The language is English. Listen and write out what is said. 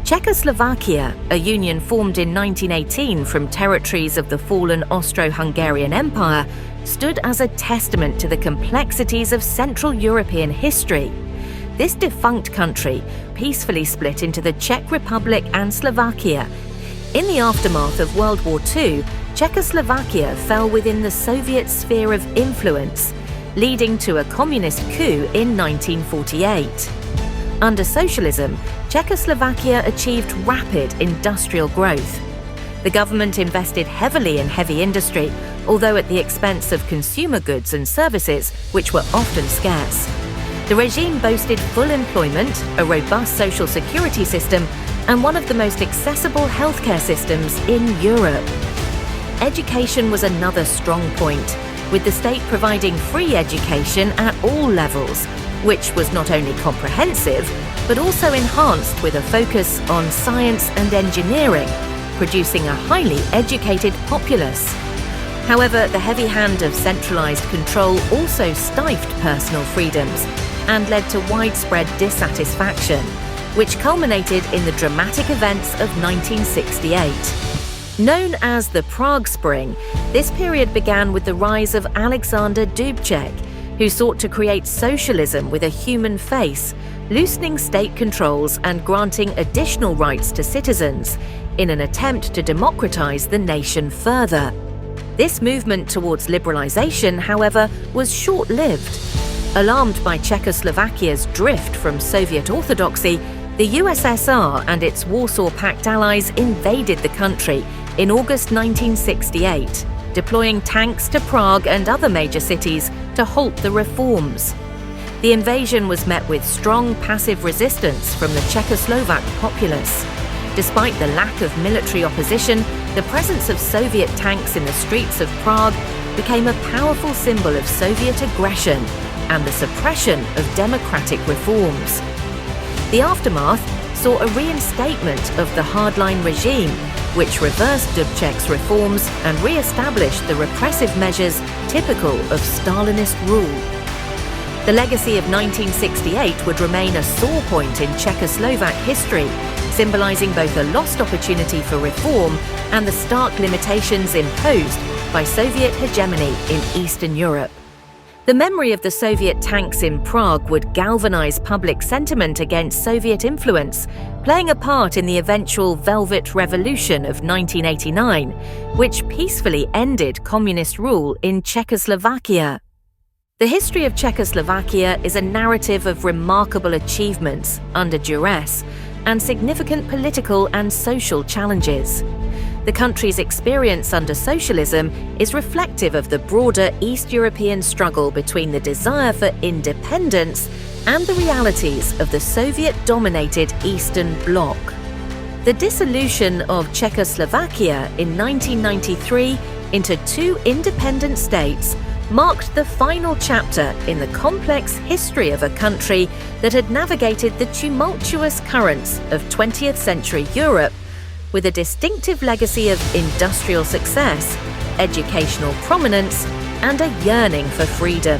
Czechoslovakia, a union formed in 1918 from territories of the fallen Austro-Hungarian Empire, stood as a testament to the complexities of Central European history. This defunct country peacefully split into the Czech Republic and Slovakia. In the aftermath of World War II, Czechoslovakia fell within the Soviet sphere of influence, leading to a communist coup in 1948. Under socialism, Czechoslovakia achieved rapid industrial growth. The government invested heavily in heavy industry, although at the expense of consumer goods and services, which were often scarce. The regime boasted full employment, a robust social security system, and one of the most accessible healthcare systems in Europe. Education was another strong point, with the state providing free education at all levels, which was not only comprehensive, but also enhanced with a focus on science and engineering, producing a highly educated populace. However, the heavy hand of centralized control also stifled personal freedoms and led to widespread dissatisfaction, which culminated in the dramatic events of 1968. Known as the Prague Spring, this period began with the rise of Alexander Dubček, who sought to create socialism with a human face, loosening state controls and granting additional rights to citizens in an attempt to democratize the nation further. This movement towards liberalization, however, was short-lived. Alarmed by Czechoslovakia's drift from Soviet orthodoxy, the USSR and its Warsaw Pact allies invaded the country in August 1968, deploying tanks to Prague and other major cities to halt the reforms. The invasion was met with strong passive resistance from the Czechoslovak populace. Despite the lack of military opposition, the presence of Soviet tanks in the streets of Prague became a powerful symbol of Soviet aggression and the suppression of democratic reforms. The aftermath saw a reinstatement of the hardline regime, which reversed Dubček's reforms and re-established the repressive measures typical of Stalinist rule. The legacy of 1968 would remain a sore point in Czechoslovak history, symbolizing both a lost opportunity for reform and the stark limitations imposed by Soviet hegemony in Eastern Europe. The memory of the Soviet tanks in Prague would galvanize public sentiment against Soviet influence, playing a part in the eventual Velvet Revolution of 1989, which peacefully ended communist rule in Czechoslovakia. The history of Czechoslovakia is a narrative of remarkable achievements under duress and significant political and social challenges. The country's experience under socialism is reflective of the broader East European struggle between the desire for independence and the realities of the Soviet-dominated Eastern Bloc. The dissolution of Czechoslovakia in 1993 into two independent states marked the final chapter in the complex history of a country that had navigated the tumultuous currents of 20th century Europe with a distinctive legacy of industrial success, educational prominence, and a yearning for freedom.